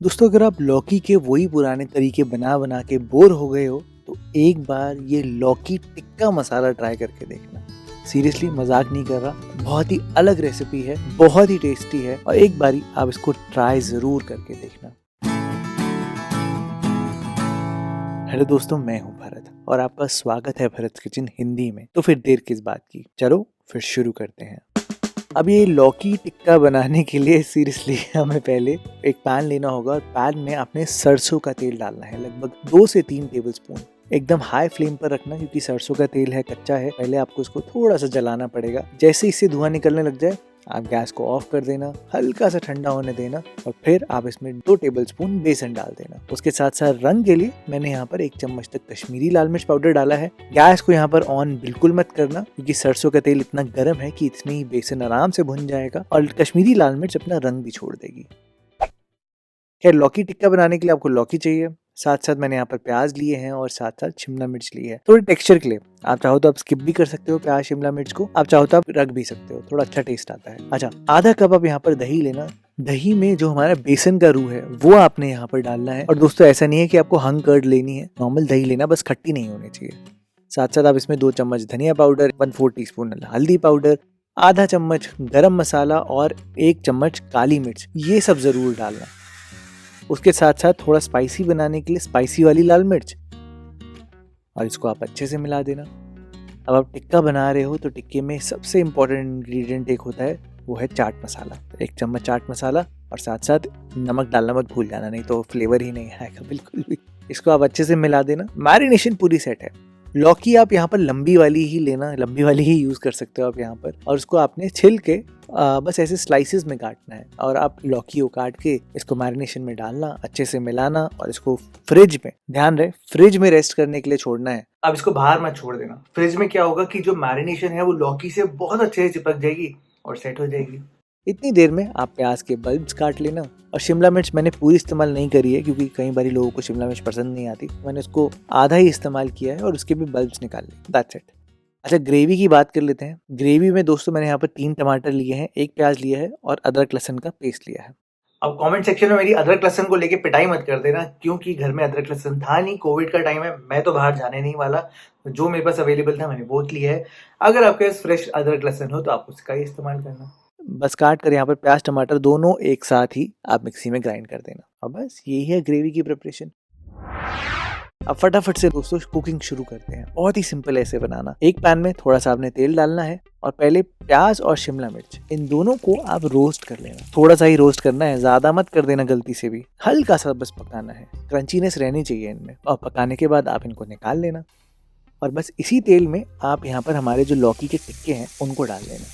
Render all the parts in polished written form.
दोस्तों, अगर आप लौकी के वही पुराने तरीके बना बना के बोर हो गए हो तो एक बार ये लौकी टिक्का मसाला ट्राई करके देखना। सीरियसली मजाक नहीं कर रहा, बहुत ही अलग रेसिपी है, बहुत ही टेस्टी है और एक बारी आप इसको ट्राई जरूर करके देखना। हेलो दोस्तों, मैं हूं भरत और आपका स्वागत है भरत किचन हिंदी में। तो फिर देर किस बात की, चलो फिर शुरू करते हैं। अब ये लौकी टिक्का बनाने के लिए सीरियसली हमें पहले एक पैन लेना होगा और पैन में आपने सरसों का तेल डालना है, लगभग 2 से 3 टेबलस्पून। एकदम हाई फ्लेम पर रखना क्योंकि सरसों का तेल है, कच्चा है। पहले आपको इसको थोड़ा सा जलाना पड़ेगा। जैसे इससे धुआं निकलने लग जाए आप गैस को ऑफ कर देना, हल्का सा ठंडा होने देना और फिर आप इसमें 2 टेबलस्पून बेसन डाल देना। उसके साथ साथ रंग के लिए मैंने यहाँ पर 1 चम्मच तक कश्मीरी लाल मिर्च पाउडर डाला है। गैस को यहाँ पर ऑन बिल्कुल मत करना क्योंकि सरसों का तेल इतना गर्म है कि इतने ही बेसन आराम से भुन जाएगा और कश्मीरी लाल मिर्च अपना रंग भी छोड़ देगी। खैर, लौकी टिक्का बनाने के लिए आपको लौकी चाहिए, साथ साथ मैंने यहाँ पर प्याज लिए हैं और साथ साथ शिमला मिर्च ली है। थोड़े टेक्सचर के लिए आप चाहो तो आप स्किप भी कर सकते हो प्याज शिमला मिर्च को, आप चाहो तो आप रख भी सकते हो, थोड़ा अच्छा टेस्ट आता है। अच्छा, आधा कप आप यहाँ पर दही लेना। दही में जो हमारा बेसन का रूह है वो आपने यहाँ पर डालना है। और दोस्तों, ऐसा नहीं है कि आपको हंग कर्ड लेनी है, नॉर्मल दही लेना, बस खट्टी नहीं होनी चाहिए। साथ साथ आप इसमें 2 चम्मच धनिया पाउडर, 1/4 टीस्पून हल्दी पाउडर, आधा चम्मच गरम मसाला और 1 चम्मच काली मिर्च, ये सब जरूर डालना। उसके साथ साथ थोड़ा स्पाइसी बनाने के लिए स्पाइसी वाली लाल मिर्च, और इसको आप अच्छे से मिला देना। अब आप टिक्का बना रहे हो तो टिक्के में सबसे इम्पोर्टेंट इंग्रेडिएंट एक होता है, वो है चाट मसाला। 1 चम्मच चाट मसाला और साथ साथ नमक डालना मत भूल जाना, नहीं तो फ्लेवर ही नहीं आएगा बिल्कुल भी। इसको आप अच्छे से मिला देना। मैरिनेशन पूरी सेट है। लौकी आप यहाँ पर लंबी वाली ही लेना, लंबी वाली ही यूज कर सकते हो आप यहाँ पर। और उसको आपने छिल के बस ऐसे स्लाइसेस में काटना है और आप लौकी को काट के इसको मैरिनेशन में डालना, अच्छे से मिलाना और इसको फ्रिज में, ध्यान रहे फ्रिज में रेस्ट करने के लिए छोड़ना है। अब इसको बाहर मत छोड़ देना। फ्रिज में क्या होगा कि जो मैरिनेशन है वो लौकी से बहुत अच्छे से चिपक जाएगी और सेट हो जाएगी। इतनी देर में आप प्याज के बल्ब्स काट लेना। और शिमला मिर्च मैंने पूरी इस्तेमाल नहीं करी है क्योंकि कई बारी लोगों को शिमला मिर्च पसंद नहीं आती, मैंने उसको आधा ही इस्तेमाल किया है और उसके भी बल्ब्स निकाल लिए। That's it. अच्छा, ग्रेवी की बात कर लेते हैं। ग्रेवी में दोस्तों मैंने यहाँ पर 3 टमाटर लिए हैं, 1 प्याज लिया है और अदरक लहसुन का पेस्ट लिया है। अब कमेंट सेक्शन में मेरी अदरक लहसुन को लेके पिटाई मत कर देना क्योंकि घर में अदरक लहसुन था नहीं, कोविड का टाइम है, मैं तो बाहर जाने नहीं वाला, जो मेरे पास अवेलेबल था मैंने वो लिया है। अगर आपके पास फ्रेश अदरक लहसुन हो तो आप उसका ही इस्तेमाल करना। बस काट कर यहाँ पर प्याज टमाटर दोनों एक साथ ही आप मिक्सी में ग्राइंड कर देना और बस यही है ग्रेवी की प्रिपरेशन। अब फटाफट से दोस्तों कुकिंग शुरू करते हैं। बहुत ही सिंपल है इसे बनाना। एक पैन में थोड़ा सा आपने तेल डालना है और पहले प्याज और शिमला मिर्च इन दोनों को आप रोस्ट कर लेना। थोड़ा सा ही रोस्ट करना है, ज्यादा मत कर देना गलती से भी, हल्का सा बस पकाना है, क्रंचीनेस रहनी चाहिए इनमें। और पकाने के बाद आप इनको निकाल लेना और बस इसी तेल में आप यहाँ पर हमारे जो लौकी के टिक्के हैं उनको डाल लेना।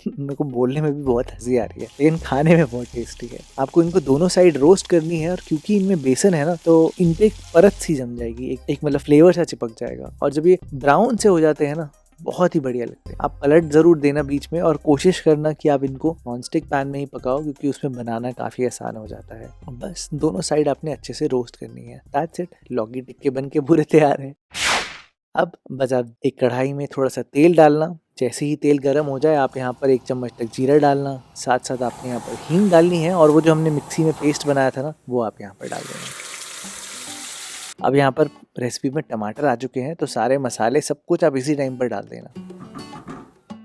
मेरे को बोलने में भी बहुत हंसी आ रही है लेकिन खाने में बहुत टेस्टी है। आपको इनको दोनों साइड रोस्ट करनी है और क्योंकि इनमें बेसन है ना तो इन पे एक परत सी जम जाएगी, एक मतलब फ्लेवर सा चिपक जाएगा। और जब ये ब्राउन से हो जाते हैं ना, बहुत ही बढ़िया लगते हैं। आप पलट जरूर देना बीच में और कोशिश करना कि आप इनको नॉनस्टिक पैन में ही पकाओ क्योंकि उसमें बनाना काफी आसान हो जाता है। बस दोनों साइड आपने अच्छे से रोस्ट करनी है। दैट्स इट, लौकी टिक्के बन के पूरे तैयार है। अब बस आप एक कढ़ाई में थोड़ा सा तेल डालना। जैसे ही तेल गर्म हो जाए आप यहाँ पर 1 चम्मच तक जीरा डालना, साथ साथ आपने यहाँ पर हींग डालनी है और वो जो हमने मिक्सी में पेस्ट बनाया था ना वो आप यहाँ पर डाल देना। अब यहाँ पर रेसिपी में टमाटर आ चुके हैं तो सारे मसाले सब कुछ आप इसी टाइम पर डाल देना।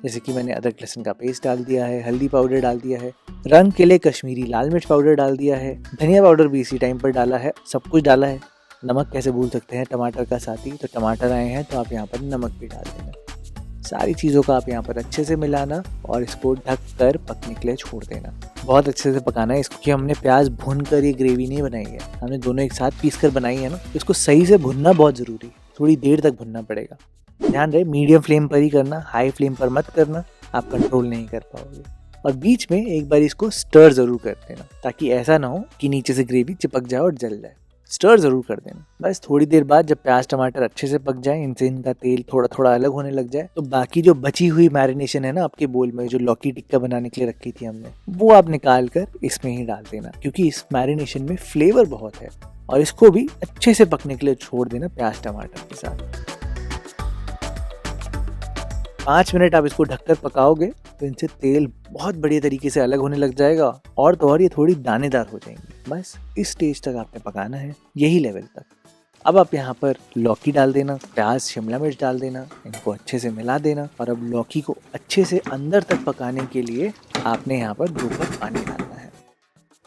जैसे कि मैंने अदरक लहसुन का पेस्ट डाल दिया है, हल्दी पाउडर डाल दिया है, रंग के लिए कश्मीरी लाल मिर्च पाउडर डाल दिया है, धनिया पाउडर भी इसी टाइम पर डाला है, सब कुछ डाला है। नमक कैसे भूल सकते हैं टमाटर का साथी, तो टमाटर आए हैं तो आप यहाँ पर नमक भी डाल देना। सारी चीज़ों का आप यहाँ पर अच्छे से मिलाना और इसको ढक कर पकने के लिए छोड़ देना। बहुत अच्छे से पकाना है इसको कि हमने प्याज भून कर ये ग्रेवी नहीं बनाई है, हमने दोनों एक साथ पीस कर बनाई है ना, तो इसको सही से भुनना बहुत ज़रूरी है, थोड़ी देर तक भुनना पड़ेगा। ध्यान रहे मीडियम फ्लेम पर ही करना, हाई फ्लेम पर मत करना, आप कंट्रोल नहीं कर पाओगे। और बीच में एक बार इसको स्टर ज़रूर कर देना ताकि ऐसा ना हो कि नीचे से ग्रेवी चिपक जाए और जल जाए। स्टर ज़रूर कर देना। बस थोड़ी देर बाद जब प्याज टमाटर अच्छे से पक जाए, इनसे इनका तेल थोड़ा थोड़ा अलग होने लग जाए, तो बाकी जो बची हुई मैरिनेशन है ना आपके बोल में, जो लौकी टिक्का बनाने के लिए रखी थी हमने, वो आप निकाल कर इसमें ही डाल देना क्योंकि इस मैरिनेशन में फ्लेवर बहुत है। और इसको भी अच्छे से पकने के लिए छोड़ देना प्याज टमाटर के साथ। 5 मिनट आप इसको ढककर पकाओगे तो इनसे तेल बहुत बढ़िया तरीके से अलग होने लग जाएगा और तो और ये थोड़ी दानेदार हो जाएंगी। बस इस स्टेज तक आपने पकाना है, यही लेवल तक। अब आप यहाँ पर लौकी डाल देना, प्याज शिमला मिर्च डाल देना, इनको अच्छे से मिला देना और अब लौकी को अच्छे से अंदर तक पकाने के लिए आपने यहाँ पर 2 कप पानी डालना है।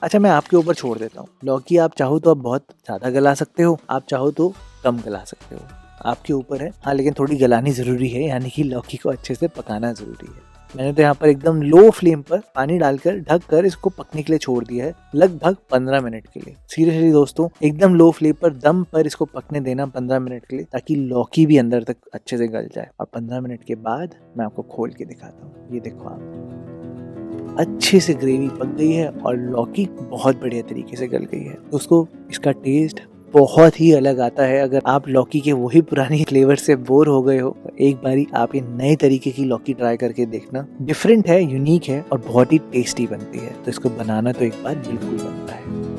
अच्छा, मैं आपके ऊपर छोड़ देता हूँ। लौकी आप चाहो तो आप बहुत ज़्यादा गला सकते हो, आप चाहो तो कम गला सकते हो, आपके ऊपर है। हाँ, लेकिन थोड़ी गलानी ज़रूरी है, यानी कि लौकी को अच्छे से पकाना ज़रूरी है। मैंने तो यहाँ पर एकदम लो फ्लेम पर पानी डालकर ढक कर इसको पकने के लिए छोड़ दिया है, लगभग 15 मिनट के लिए। सीरियसली दोस्तों, एकदम लो फ्लेम पर दम पर इसको पकने देना 15 मिनट के लिए, ताकि लौकी भी अंदर तक अच्छे से गल जाए। और 15 मिनट के बाद मैं आपको खोल के दिखाता हूँ। ये देखो, आप अच्छे से ग्रेवी पक गई है और लौकी बहुत बढ़िया तरीके से गल गई है। दोस्तों, इसका टेस्ट बहुत ही अलग आता है। अगर आप लौकी के वही पुरानी फ्लेवर से बोर हो गए हो तो एक बारी आप ये नए तरीके की लौकी ट्राई करके देखना। डिफरेंट है, यूनिक है और बहुत ही टेस्टी बनती है। तो इसको बनाना तो एक बार बिल्कुल बनता है।